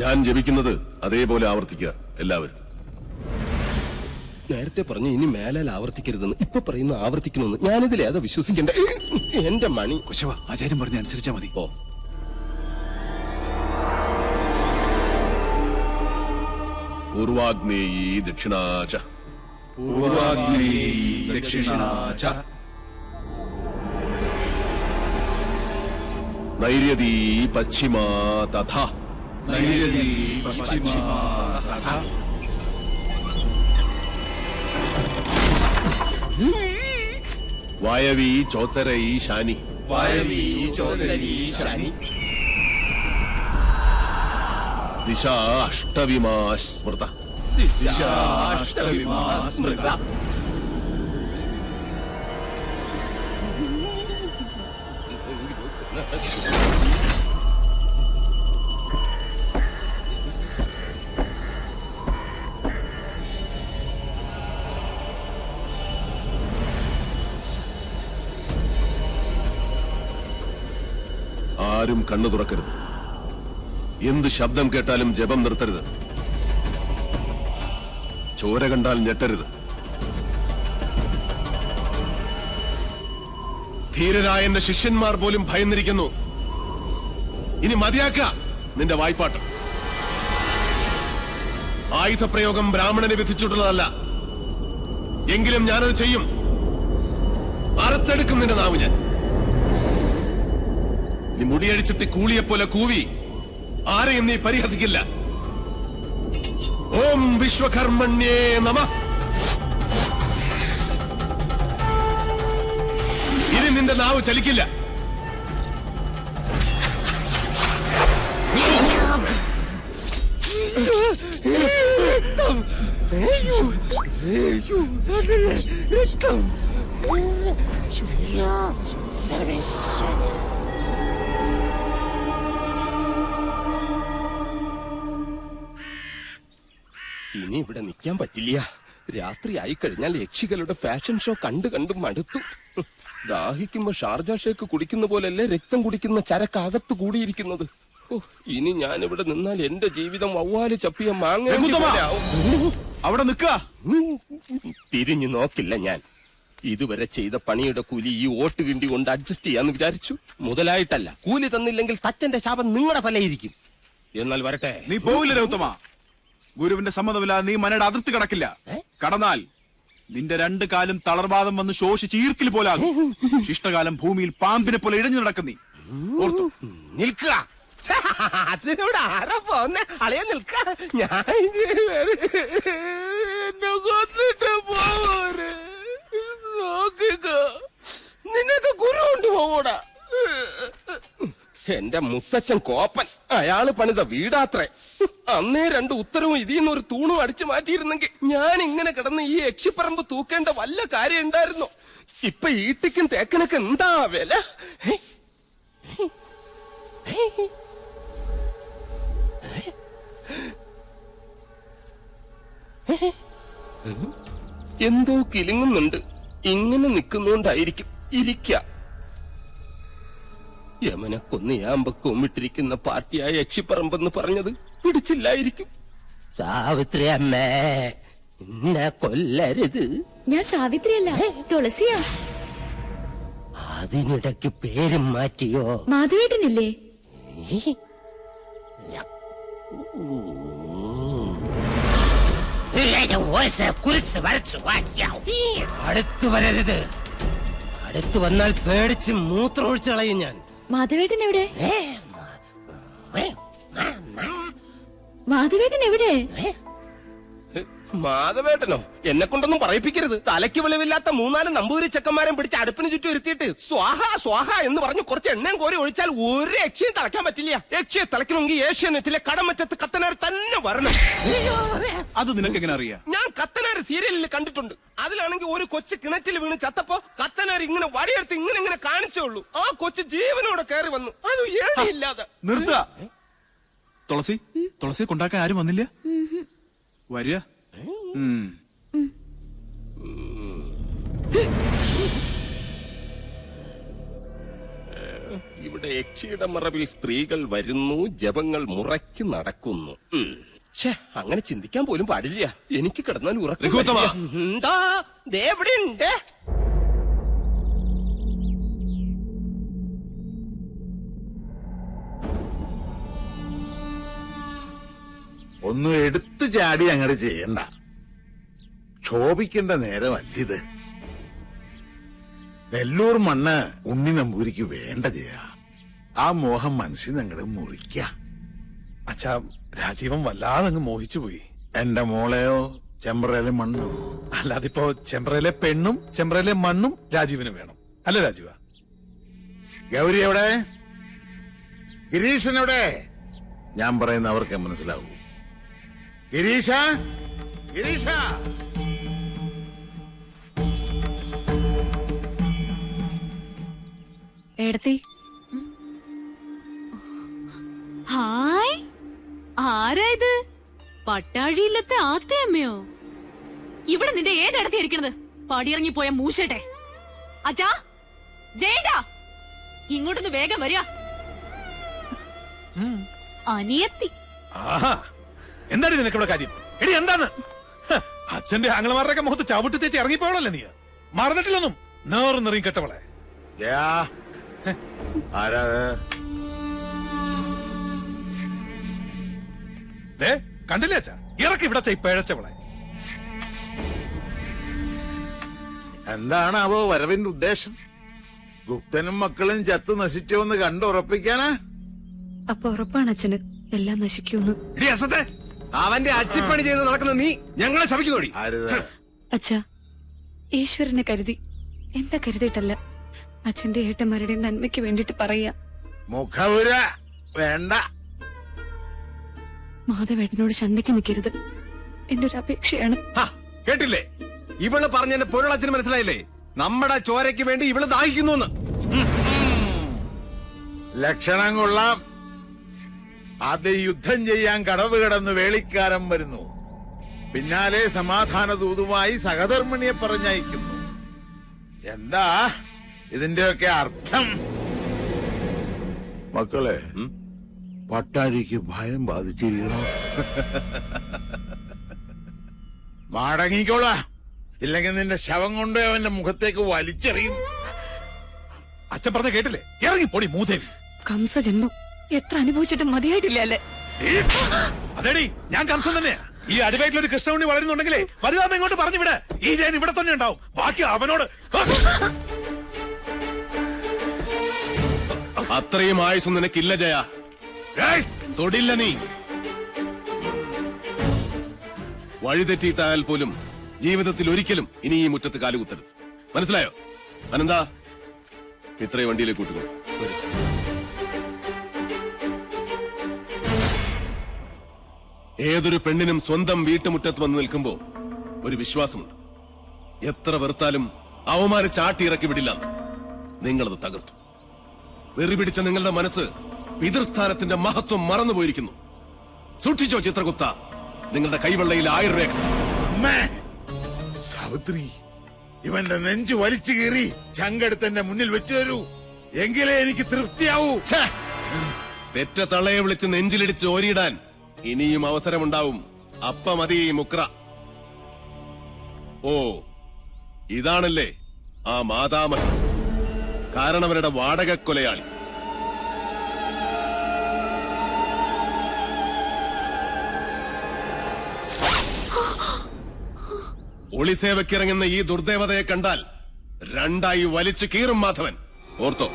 ഞാൻ ജപിക്കുന്നത് അതേപോലെ ആവർത്തിക്കുക എല്ലാവരും. നേരത്തെ പറഞ്ഞു ഇനി മേലാൽ ആവർത്തിക്കരുതെന്ന്, ഇപ്പൊ പറയുന്ന ആവർത്തിക്കണമെന്ന്. ഞാനിതിലേതാ വിശ്വസിക്കണ്ട? എന്റെ മണി കുശവ, ആചാര്യം പറഞ്ഞ് അനുസരിച്ചാ മതി. ഓ, പൂർവാഗ്നേയീ ദക്ഷിണാച പൂർവാഗ്നേയീ ദക്ഷിണാച നൈര്യതീ പശ്ചിമാ തഥാ നൈര്യതീ പശ്ചിമാ തഥാ വായവീ ചോത്തരൈ ശാനി വായവീ ചോത്തരീ ശനി ദിശാ അഷ്ടവിമാ സ്മൃത ദിശാഷ്ടവിമാ സ്മൃത ആരും കണ്ണു തുറക്കരുത്. എന്ത് ശബ്ദം കേട്ടാലും ജപം നിർത്തരുത്. ചോര കണ്ടാൽ ഞെട്ടരുത്. ധീരരായ എന്റെ ശിഷ്യന്മാർ പോലും ഭയന്നിരിക്കുന്നു. ഇനി മതിയാക്ക നിന്റെ വായ്പാട്ട്. ആയുധപ്രയോഗം ബ്രാഹ്മണനെ വിധിച്ചിട്ടുള്ളതല്ല. എങ്കിലും ഞാനത് ചെയ്യും. അറുത്തെടുക്കും നിന്റെ നാവ് ഞാൻ. നീ മുടിയടിച്ചിട്ട് കൂളിയെപ്പോലെ കൂവി ആരെയും നീ പരിഹസിക്കില്ല. ഓം വിശ്വകർമ്മണ്യേ നമഃ. ഇനി നിന്റെ നാവ് ചലിക്കില്ല. ഇനി ഇവിടെ നിൽക്കാൻ പറ്റില്ല. രാത്രി ആയി കഴിഞ്ഞാൽ യക്ഷികളുടെ ഫാഷൻ ഷോ കണ്ടു മടുത്തു. ദാഹിക്കുമ്പോ ഷാർജ ഷേക്ക് കുടിക്കുന്ന പോലല്ലേ രക്തം കുടിക്കുന്ന ചരക്കകത്ത് കൂടിയിരിക്കുന്നത്. ഇനി ഞാനിവിടെ നിന്നാൽ എന്റെ ജീവിതം വവ്വാല് ചപ്പിയ മാങ്ങ. അവിടെ നിൽക്ക. തിരിഞ്ഞു നോക്കില്ല ഞാൻ. ഇതുവരെ ചെയ്ത പണിയുടെ കൂലി ഈ ഓട്ട് കിണ്ടി കൊണ്ട് അഡ്ജസ്റ്റ് ചെയ്യാന്ന് വിചാരിച്ചു. മുതലായിട്ടല്ല. കൂലി തന്നില്ലെങ്കിൽ തച്ചന്റെ ശാപം നിങ്ങളുടെ തലയിരിക്കും. എന്നാൽ വരട്ടെ. നീ പോവില്ല രൗത്തമ. ഗുരുവിന്റെ സമ്മതമില്ലാതെ നീ മനയുടെ അതിർത്തി കടക്കില്ല. കടന്നാൽ നിന്റെ രണ്ടു കാലും തളർവാദം വന്ന് ശോഷിച്ച് ഈർക്കിൽ പോലാകും. ശിഷ്ടകാലം ഭൂമിയിൽ പാമ്പിനെ പോലെ ഇഴഞ്ഞു നടക്കും. നീ ഓർത്തു നിൽക്കുക. അതിനോട് ആരാ പോന്നെ? അളയ നിൽക്ക. ഞാൻ എന്നെ കൊന്നിട്ട് പോവര്. നോക്കുക, നിനക്ക് ഗുരു കൊണ്ട് പോകൂടാ. എന്റെ മുത്തച്ഛൻ കോപ്പൻ. അയാള് പണിത വീടാത്രേ. അന്നേ രണ്ട് ഉത്തരവും ഇതിന്നൊരു തൂണും അടിച്ചു മാറ്റിയിരുന്നെങ്കിൽ ഞാൻ ഇങ്ങനെ കിടന്ന് ഈ യക്ഷിപ്പറമ്പ് തൂക്കേണ്ട വല്ല കാര്യം ഉണ്ടായിരുന്നു. ഇപ്പൊ ഈട്ടിക്കും തേക്കനൊക്കെ എന്താ വില? എന്തോ കിലുങ്ങുന്നുണ്ട്. ഇങ്ങനെ നിൽക്കുന്നോണ്ടായിരിക്കും. ഇരിക്ക. യമനെ കൊന്നയാമ്പ കൊമ്മിട്ടിരിക്കുന്ന പാർട്ടിയായ യക്ഷിപ്പറമ്പെന്ന് പറഞ്ഞത് പിടിച്ചില്ലായിരിക്കും. സാവിത്രി അമ്മേ, എന്നെ കൊല്ലരുത്. ഞാൻ സാവിത്രിയല്ല, തുളസിയാ. അതിനിടയ്ക്ക് പേരും മാറ്റിയോ? മാധവേട്ടനില്ലേ? അടുത്തു വരരുത്. അടുത്തു വന്നാൽ പേടിച്ച് മൂത്രം ഒഴിച്ചു കളയും ഞാൻ. മാധവേട്ടൻ എവിടെ? മാധവേട്ടൻ എവിടെ? മാധവേട്ടനോ? എന്നെ കൊണ്ടൊന്നും പറയിപ്പിക്കരുത്. തലയ്ക്ക് വെളിവില്ലാത്ത 3-4 നമ്പൂരി ചെക്കന്മാരെ പിടിച്ച് അടുപ്പിന് ചുറ്റും ഇരുത്തിയിട്ട് സ്വാഹ സ്വാഹ എന്ന് പറഞ്ഞ് കുറച്ച് എണ്ണയും കോരി ഒഴിച്ചാൽ ഒരു യക്ഷിയും തളയ്ക്കാൻ പറ്റില്ല. യക്ഷിയെ തളയ്ക്കണമെങ്കിൽ ഏഷ്യാനെറ്റിലെ കടമറ്റത്ത് കത്തനാർ തന്നെ വരണം. അത് നിനക്ക് എങ്ങനെ അറിയാം? ഞാൻ കത്തനാർ സീരിയലിൽ കണ്ടിട്ടുണ്ട്. അതിലാണെങ്കിൽ ഒരു കൊച്ചു കിണറ്റിൽ വീണ് ചത്തപ്പോ കത്തനാർ ഇങ്ങനെ വടിയെടുത്ത് ഇങ്ങനെ കാണിച്ചേ ഉള്ളൂ. ആ കൊച്ചു ജീവനോടെ കയറി വന്നു. അത് ഏഴില്ലാതെ. നിർത്ത. തുളസി കൊണ്ടാക്കാൻ ആരും വന്നില്ല. വരിക. ഇവിടെ യക്ഷിയുടെ മറവിൽ സ്ത്രീകൾ വരുന്നു, ജപങ്ങൾ മുറയ്ക്ക് നടക്കുന്നു. അങ്ങനെ ചിന്തിക്കാൻ പോലും പാടില്ല. എനിക്ക് കിടന്നാൽ രഘുത്തമ. എന്താ എവിടെയുണ്ട്? ഒന്നും എടുത്തു ചാടി അങ്ങോട്ട് ചെയ്യണ്ട. ക്ഷോഭിക്കേണ്ട നേരമല്ലിത്. നെല്ലൂർ മണ്ണ് ഉണ്ണി നമ്പൂരിക്ക് വേണ്ട ചെയ്യാ. ആ മോഹം മനസ്സിൽ അങ്ങോട്ട് മുറിക്ക. അച്ഛാ, രാജീവൻ വല്ലാതെ അങ്ങ് മോഹിച്ചുപോയി. എന്റെ മോളെയോ ചെമ്പ്രയിലെ മണ്ണോ? അല്ലാതിപ്പോ ചെമ്പ്രയിലെ പെണ്ണും ചെമ്പ്രയിലെ മണ്ണും രാജീവിന് വേണം, അല്ല രാജീവ? ഗൗരി എവിടെ? ഗിരീശൻ എവിടെ? ഞാൻ പറയുന്ന അവർക്ക് മനസ്സിലാവൂ. ഗിരീശ, ഗിരീശ! എടത്തി, ഹായ്, ആരാ ഇത്? പട്ടാഴിയില്ലത്തെ ആത്തയമ്മയോ? ഇവിടെ നിന്റെ ഏതടത്തി ഇരിക്കണത്? പടിയിറങ്ങി പോയ മൂശട്ടെ. അച്ഛാ, ജയേട്ടാ, ഇങ്ങോട്ടൊന്ന് വേഗം വരിക. അനിയത്തി. ആഹാ, എന്താണ് നിനക്കിവിടെ കാര്യം? എടി എന്താണ്? അച്ഛന്റെ ആംഗ്ലമാരുടെയൊക്കെ മുഖത്ത് ചവിട്ടി തേച്ച് ഇറങ്ങിപ്പോളല്ലേ നീ? മറന്നിട്ടില്ലൊന്നും. നേർന്നെറിയും കെട്ടവളെ. ആരാ? കണ്ടില്ലേ അച്ഛാ? ഇറക്കി ഇവിടെ പിഴച്ചവളെ. എന്താണാവോ വരവിന്റെ ഉദ്ദേശം? ഗുപ്തനും മക്കളും ചത്തു നശിച്ചോന്ന് കണ്ടുറപ്പിക്കാനാ? അപ്പൊ ഉറപ്പാണ് അച്ഛന് എല്ലാം നശിക്കൂന്ന്. അവന്റെ അച്ചിപ്പണി ചെയ്ത് നടക്കുന്ന നീ ഞങ്ങളെ ശപിക്കുന്നോടി. അച്ഛാ, ഈശ്വരനെ കരുതി, എന്നെ കരുതിയിട്ടല്ല. അച്ഛന്റെ ഏട്ടന്മാരുടെ നന്മയ്ക്ക് വേണ്ടിട്ട് പറയാ. മുഖവുര വേണ്ട. മാധവേട്ടനോട് ശണ്ടയ്ക്ക് നിൽക്കരുത്, എന്റെ ഒരു അപേക്ഷയാണ്. കേട്ടില്ലേ? ഇവള് പറഞ്ഞതിന്റെ പൊരുളച്ഛന് മനസ്സിലായില്ലേ? നമ്മുടെ ചോരയ്ക്ക് വേണ്ടി ഇവള് ദാഹിക്കുന്നു. ലക്ഷണം കൊള്ളാം. ആദ്യം യുദ്ധം ചെയ്യാൻ കടവ് കടന്ന് വേളിക്കാരൻ വരുന്നു. പിന്നാലെ സമാധാന ദൂതുമായി സഹധർമ്മിണിയെ പറഞ്ഞയക്കുന്നു. എന്താ ഇതിന്റെയൊക്കെ അർത്ഥം? മക്കളെ, പട്ടാഴിക്ക് ഭയം ബാധിച്ചിരിക്കണോ? മടങ്ങിക്കോളാ, ഇല്ലെങ്കിൽ നിന്റെ ശവം കൊണ്ട് അവന്റെ മുഖത്തേക്ക് വലിച്ചെറിയും. അച്ഛൻ പറഞ്ഞ കേട്ടില്ലേ? ഇറങ്ങി പൊടി മൂദേവി. കംസജന്മം എത്ര അനുഭവിച്ചിട്ടും മതിയായിട്ടില്ല അല്ലേ? അതേടി, ഞാൻ കംസൻ തന്നെയാ. ഈ അടിവയറ്റിലൊരു കൃഷ്ണുണ്ണി വളരുന്നുണ്ടെങ്കിലേ വലുതാമ ഇങ്ങോട്ട് പറഞ്ഞു വിട്. ഈ ജയൻ ഇവിടെ തന്നെ ഉണ്ടാവും. ബാക്കി അവനോട്. അത്രയും ആയുസ് നിനക്കില്ല ജയ. തൊടില്ല നീ. വഴിതെറ്റിയിട്ടായാൽ പോലും ജീവിതത്തിൽ ഒരിക്കലും ഇനി ഈ മുറ്റത്ത് കാലുകുത്തരുത്. മനസ്സിലായോ? അനന്താ, ഇത്രയും വണ്ടിയിലേക്ക് കൂട്ടിക്കോളൂ. ഏതൊരു പെണ്ണിനും സ്വന്തം വീട്ടുമുറ്റത്ത് വന്ന് നിൽക്കുമ്പോ ഒരു വിശ്വാസമുണ്ട്. എത്ര വെറുത്താലും അവമാനം ചാട്ടിയിറക്കി വിടില്ലെന്ന്. നിങ്ങളത് തകർത്തു. വെറി പിടിച്ച നിങ്ങളുടെ മനസ്സ് പിതൃസ്ഥാനത്തിന്റെ മഹത്വം മറന്നുപോയിരിക്കുന്നു. സൂക്ഷിച്ചോ ചിത്രഗുപ്ത, നിങ്ങളുടെ കൈവെള്ളയിൽ 1000 രേഖ. സാവിത്രി, ഇവന്റെ നെഞ്ചു വലിച്ചു കീറി ചങ്കെടുത്ത് എന്റെ മുന്നിൽ വെച്ചു തരൂ. എങ്കിലേ എനിക്ക് തൃപ്തിയാവൂ. പെറ്റ തള്ളയെ വിളിച്ച് നെഞ്ചിലിടിച്ച് ഓരിയിടാൻ ഇനിയും അവസരമുണ്ടാവും. അപ്പ മതി മുക്ര. ഓ, ഇതാണല്ലേ ആ മാതാമഹൻ, കാരണവരുടെ വാടക കൊലയാളി. ഒളിസേവയ്ക്കിറങ്ങുന്ന ഈ ദുർദേവതയെ കണ്ടാൽ രണ്ടായി വലിച്ചു കീറും മാധവൻ. ഓർത്തോ?